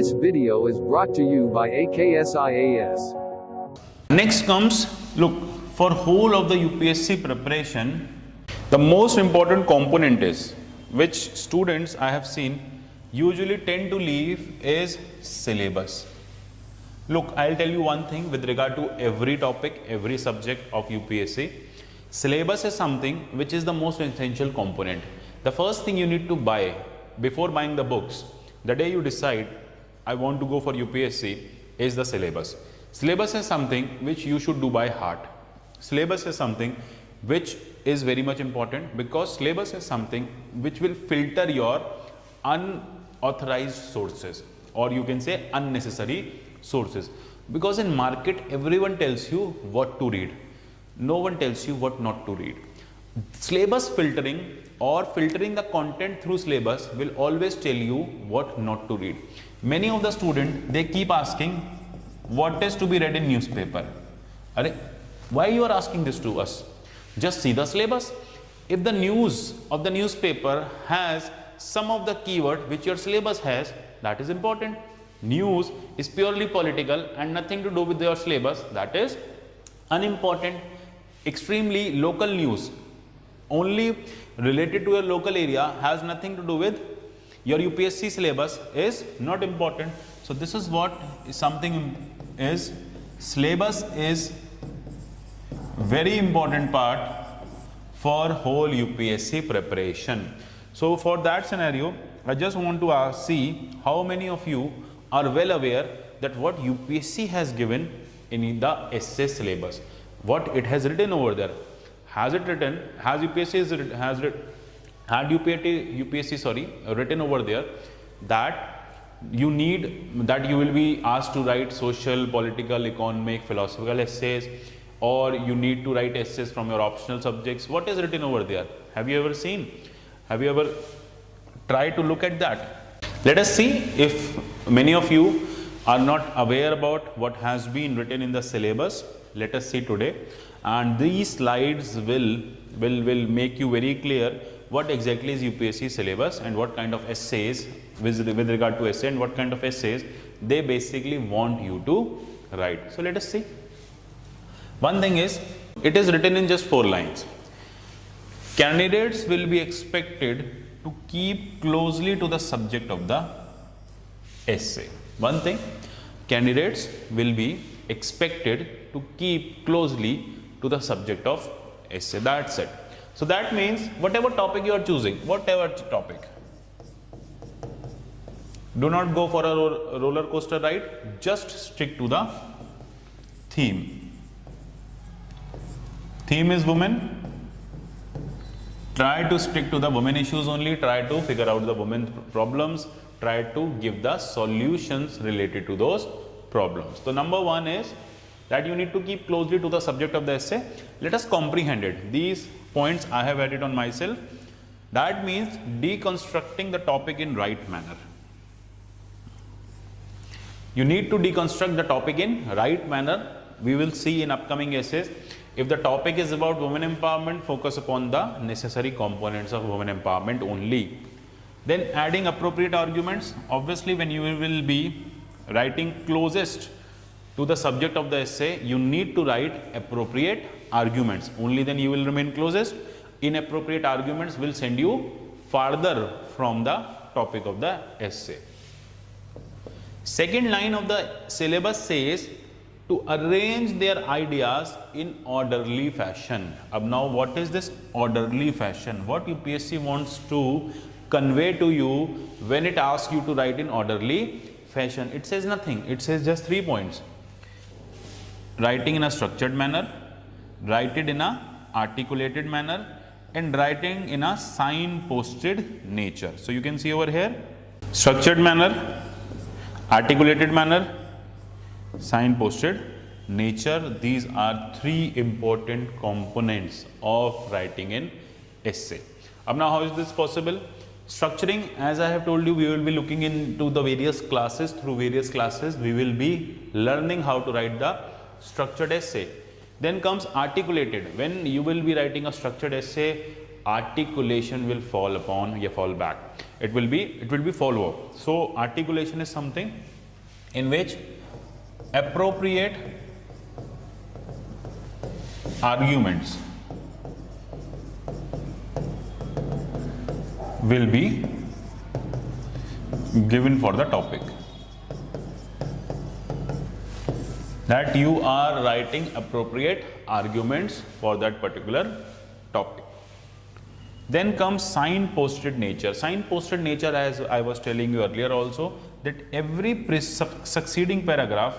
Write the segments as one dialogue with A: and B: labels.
A: This video is brought to you by AKSIAS.
B: Next comes, look, for whole of the UPSC preparation, the most important component is, which students I have seen usually tend to leave, is syllabus. Look, I'll tell you one thing with regard to every topic, every subject of UPSC. Syllabus is something which is the most essential component. The first thing you need to buy before buying the books, the day you decide I want to go for UPSC, is the syllabus. Syllabus is something which you should do by heart. Syllabus is something which is very much important, because syllabus is something which will filter your unauthorized sources, or you can say unnecessary sources. Because in market everyone tells you what to read, no one tells you what not to read. Syllabus filtering or filtering the content through syllabus will always tell you what not to read. Many of the students, they keep asking what is to be read in newspaper. Why you are asking this to us? Just see the syllabus. If the news of the newspaper has some of the keyword which your syllabus has, that is important. News is purely political and nothing to do with your syllabus, that is unimportant. Extremely local news, only related to your local area, has nothing to do with your UPSC syllabus, is not important. So this is what is something is, syllabus is very important part for whole UPSC preparation. So for that scenario, I just want to see how many of you are well aware that what UPSC has given in the essay syllabus, what it has written over there. Has it written, has UPSC written over there that you need, that you will be asked to write social, political, economic, philosophical essays, or you need to write essays from your optional subjects? What is written over there? Have you ever seen? Have you ever tried to look at that? Let us see if many of you are not aware about what has been written in the syllabus. Let us see today, and these slides will make you very clear what exactly is UPSC syllabus and what kind of essays with regard to essay, and what kind of essays they basically want you to write. So let us see. One thing is, it is written in just 4 lines. Candidates will be expected to keep closely to the subject of the essay. One thing, candidates will be expected to keep closely to the subject of essay. That's it. So that means whatever topic you are choosing, whatever topic, do not go for a roller coaster ride, just stick to the theme. Theme is women. Try to stick to the women issues only, try to figure out the women problems, try to give the solutions related to those problems. So number 1 is that you need to keep closely to the subject of the essay. Let us comprehend it. These points I have added on myself. That means deconstructing the topic in right manner. You need to deconstruct the topic in right manner. We will see in upcoming essays. If the topic is about women empowerment, focus upon the necessary components of women empowerment only. Then adding appropriate arguments. Obviously, when you will be writing closest to the subject of the essay, you need to write appropriate arguments. Only then you will remain closest. Inappropriate arguments will send you farther from the topic of the essay. Second line of the syllabus says to arrange their ideas in orderly fashion. Now what is this orderly fashion? What UPSC wants to convey to you when it asks you to write in orderly fashion? It says nothing. It says just 3 points. Writing in a structured manner, write it in a articulated manner, and writing in a signposted nature. So you can see over here, structured manner, articulated manner, signposted nature. These are 3 important components of writing in essay. Now how is this possible? Structuring, as I have told you, we will be looking into the various classes. Through various classes we will be learning how to write the structured essay. Then comes articulated. When you will be writing a structured essay, articulation will fall back. it will be follow up. So articulation is something in which appropriate arguments will be given for the topic. That you are writing appropriate arguments for that particular topic. Then comes signposted nature. Signposted nature, as I was telling you earlier also, that every succeeding paragraph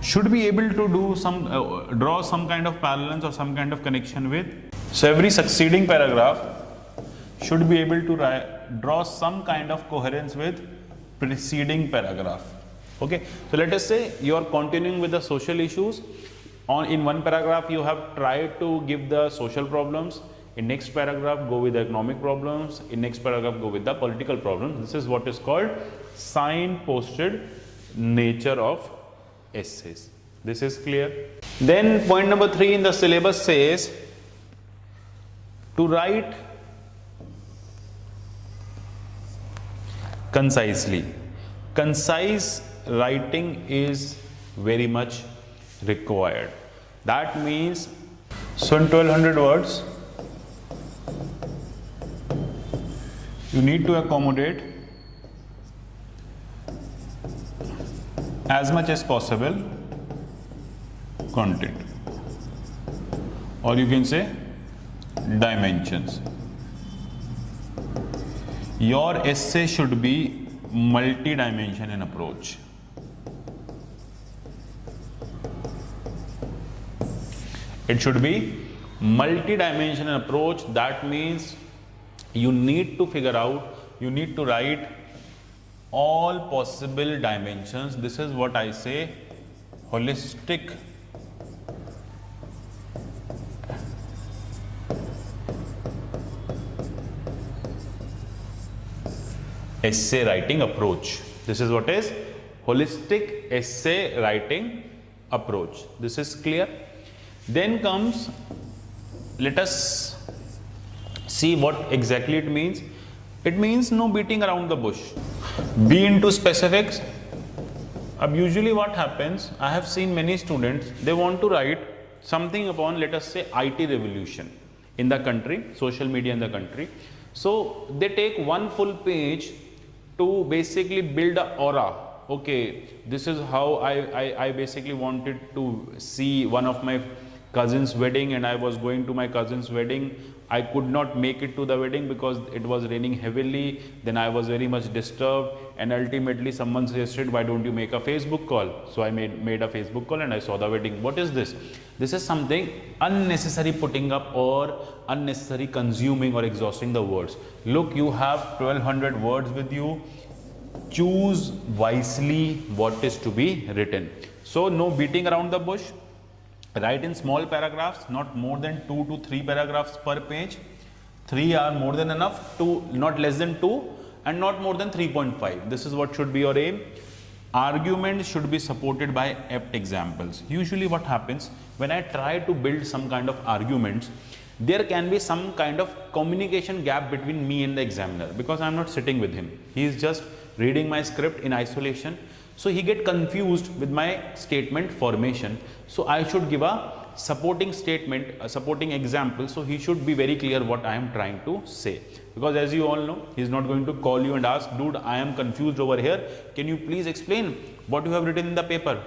B: should be able to do some draw some kind of parallels or some kind of connection with. So every succeeding paragraph should be able to draw some kind of coherence with preceding paragraph. Okay, so let us say you are continuing with the social issues. In one paragraph you have tried to give the social problems, in next paragraph go with the economic problems, in next paragraph go with the political problems. This is what is called signposted nature of essays. This is clear. Then point number 3 in the syllabus says to write concisely. Concise writing is very much required. That means, so in 1200 words you need to accommodate as much as possible content, or you can say dimensions. Your essay should be multi-dimension in approach. It should be multi-dimensional approach. That means you need to figure out, you need to write all possible dimensions. This is what I say holistic essay writing approach. This is what is holistic essay writing approach. This is clear. Then comes, let us see what exactly it means. It means no beating around the bush. Be into specifics. Usually what happens, I have seen many students, they want to write something upon, let us say, IT revolution in the country, social media in the country. So they take one full page to basically build an aura. Okay, this is how I basically wanted to see one of my cousin's wedding, and I was going to my cousin's wedding. I could not make it to the wedding because it was raining heavily. Then I was very much disturbed, and ultimately someone suggested, why don't you make a Facebook call? So I made a Facebook call and I saw the wedding. What is this? This is something unnecessary putting up or unnecessary consuming or exhausting the words. Look, you have 1200 words with you. Choose wisely what is to be written. So no beating around the bush. Write in small paragraphs, not more than 2 to 3 paragraphs per page. 3 are more than enough, 2 not less than 2, and not more than 3.5. This is what should be your aim. Arguments should be supported by apt examples. Usually what happens, when I try to build some kind of arguments, there can be some kind of communication gap between me and the examiner, because I am not sitting with him. He is just reading my script in isolation. So he get confused with my statement formation. So I should give a supporting statement, a supporting example. So he should be very clear what I am trying to say. Because as you all know, he is not going to call you and ask, dude, I am confused over here. Can you please explain what you have written in the paper?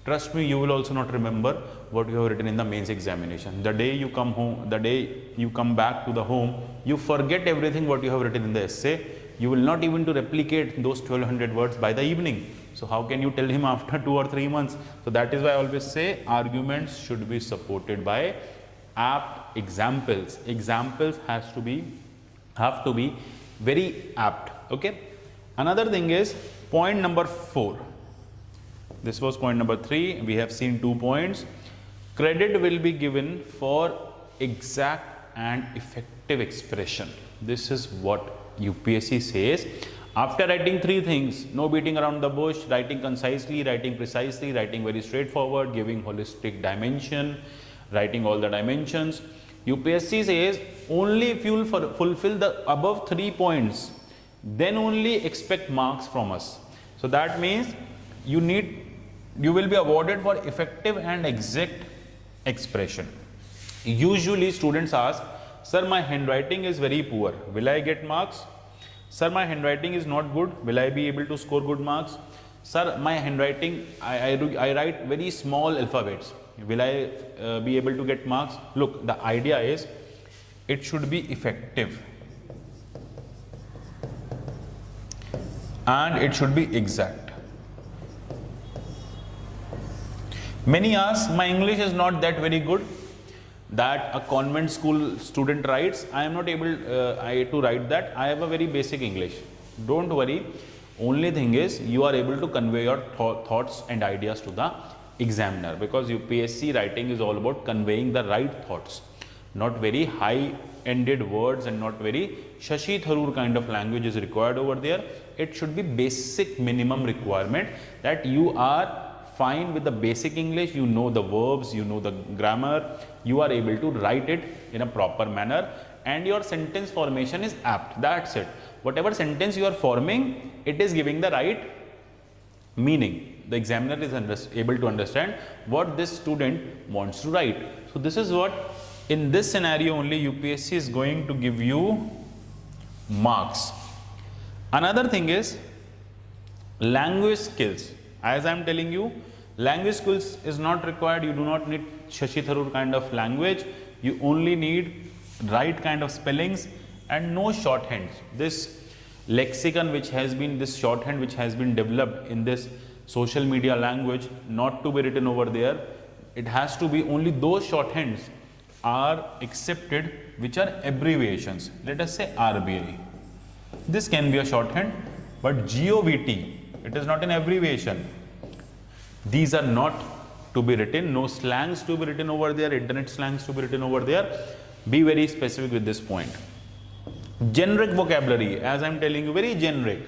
B: Trust me, you will also not remember what you have written in the mains examination. The day you come home, the day you come back to the home, you forget everything what you have written in the essay. You will not even to replicate those 1200 words by the evening. So how can you tell him after 2 or 3 months? So that is why I always say arguments should be supported by apt examples. Examples have to be very apt. Okay. Another thing is point number 4. This was point number 3. We have seen 2 points. Credit will be given for exact and effective expression. This is what UPSC says. After writing three things, no beating around the bush, writing concisely, writing precisely, writing very straightforward, giving holistic dimension, writing all the dimensions, UPSC says only if you will fulfill the above 3 points, then only expect marks from us. So that means you will be awarded for effective and exact expression. Usually students ask, sir, my handwriting is very poor, will I get marks? Sir, my handwriting is not good, will I be able to score good marks? Sir, my handwriting, I write very small alphabets, will I be able to get marks? Look, the idea is it should be effective and it should be exact. Many ask, my English is not that very good that a convent school student writes. I am not able to write that. I have a very basic English. Don't worry. Only thing is you are able to convey your thoughts and ideas to the examiner, because UPSC writing is all about conveying the right thoughts, not very high-ended words and not very Shashi Tharoor kind of language is required over there. It should be basic minimum requirement that you are fine with the basic English, you know the verbs, you know the grammar, you are able to write it in a proper manner and your sentence formation is apt. That's it. Whatever sentence you are forming, it is giving the right meaning. The examiner is able to understand what this student wants to write. So this is what, in this scenario only, UPSC is going to give you marks. Another thing is language skills. As I am telling you, language skills is not required. You do not need Shashi Tharoor kind of language. You only need right kind of spellings and no shorthands. This lexicon which has been, this shorthand which has been developed in this social media language, not to be written over there. It has to be only those shorthands are accepted which are abbreviations. Let us say RBI. This can be a shorthand, but GOVT, it is not an abbreviation. These are not to be written, no slangs to be written over there, internet slangs to be written over there. Be very specific with this point. Generic vocabulary, as I am telling you, very generic.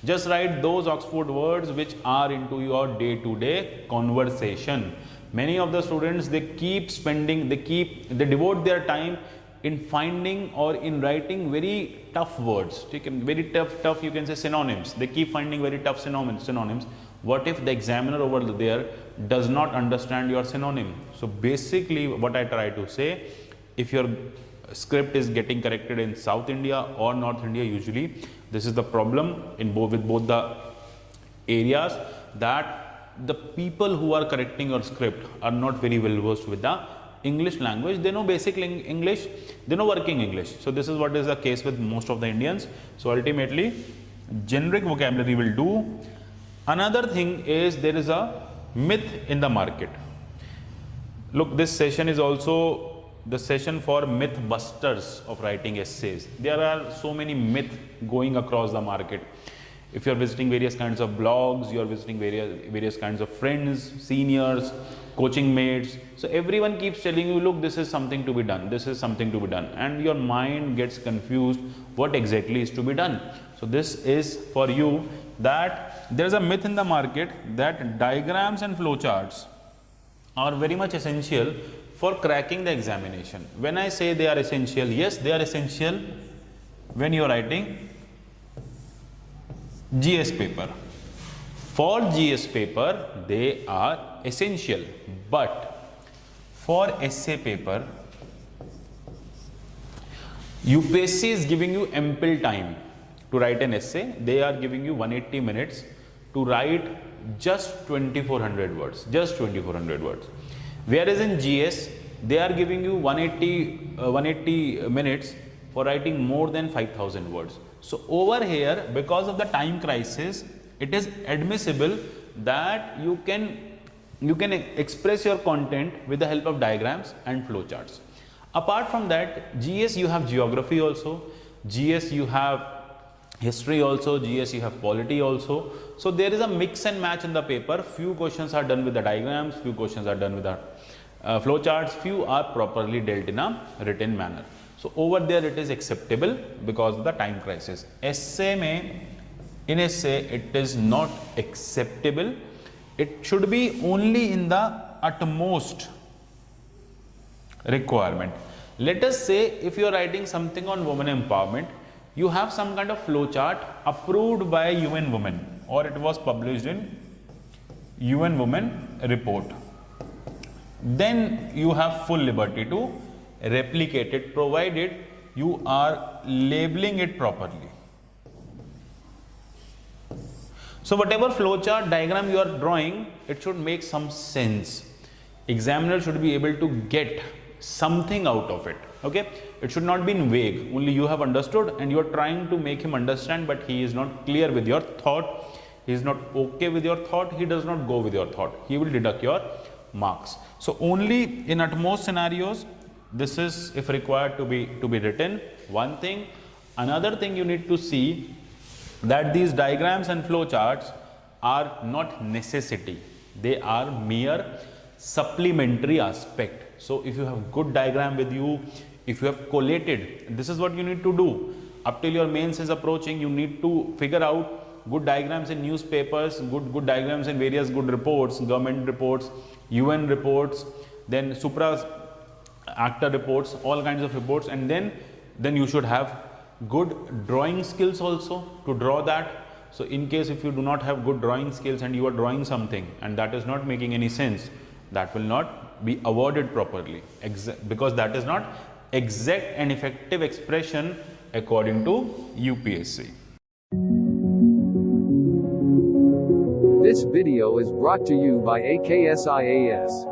B: Just write those Oxford words which are into your day-to-day conversation. Many of the students, they devote their time in finding or in writing very tough words. Very tough, you can say synonyms. They keep finding very tough synonyms. What if the examiner over there does not understand your synonym? So basically what I try to say, if your script is getting corrected in South India or North India, usually this is the problem with both the areas, that the people who are correcting your script are not very well versed with the English language. They know basic English, they know working English. So this is what is the case with most of the Indians. So ultimately generic vocabulary will do. Another thing is there is a myth in the market. Look, this session is also the session for myth busters of writing essays. There are so many myths going across the market. If you are visiting various kinds of blogs, you are visiting various kinds of friends, seniors, coaching mates. So everyone keeps telling you, look, this is something to be done, this is something to be done. And your mind gets confused what exactly is to be done. So this is for you, that there is a myth in the market that diagrams and flowcharts are very much essential for cracking the examination. When I say they are essential, yes, they are essential when you are writing GS paper. For GS paper, they are essential, but for essay paper, UPSC is giving you ample time to write an essay. They are giving you 180 minutes to write just 2400 words, just 2400 words. Whereas in GS, they are giving you 180 minutes for writing more than 5000 words. So over here, because of the time crisis, it is admissible that you can express your content with the help of diagrams and flowcharts. Apart from that, GS you have geography also, GS you have history also, GS you have polity also. So there is a mix and match in the paper. Few questions are done with the diagrams, few questions are done with the flowcharts, few are properly dealt in a written manner. So over there it is acceptable because of the time crisis. Essay mein in essay it is not acceptable. It should be only in the utmost requirement. Let us say if you are writing something on women empowerment, you have some kind of flow chart approved by UN Women, or it was published in UN Women report. Then you have full liberty to replicate it, provided you are labeling it properly. So whatever flowchart diagram you are drawing, it should make some sense. Examiner should be able to get something out of it. Okay, it should not be in vague, only you have understood and you are trying to make him understand, but he is not clear with your thought, he is not okay with your thought, he does not go with your thought, he will deduct your marks. So only in utmost scenarios this is if required to be written. One thing. Another thing you need to see that these diagrams and flow charts are not necessity, they are mere supplementary aspect. So if you have good diagram with you, if you have collated, this is what you need to do. Up till your mains is approaching, you need to figure out good diagrams in newspapers, good diagrams in various good reports, government reports, UN reports, then supra actor reports, all kinds of reports, and then you should have good drawing skills also to draw that. So in case if you do not have good drawing skills and you are drawing something and that is not making any sense, that will not be awarded properly, because that is not exact and effective expression according to UPSC.
A: This video is brought to you by AKSIAS.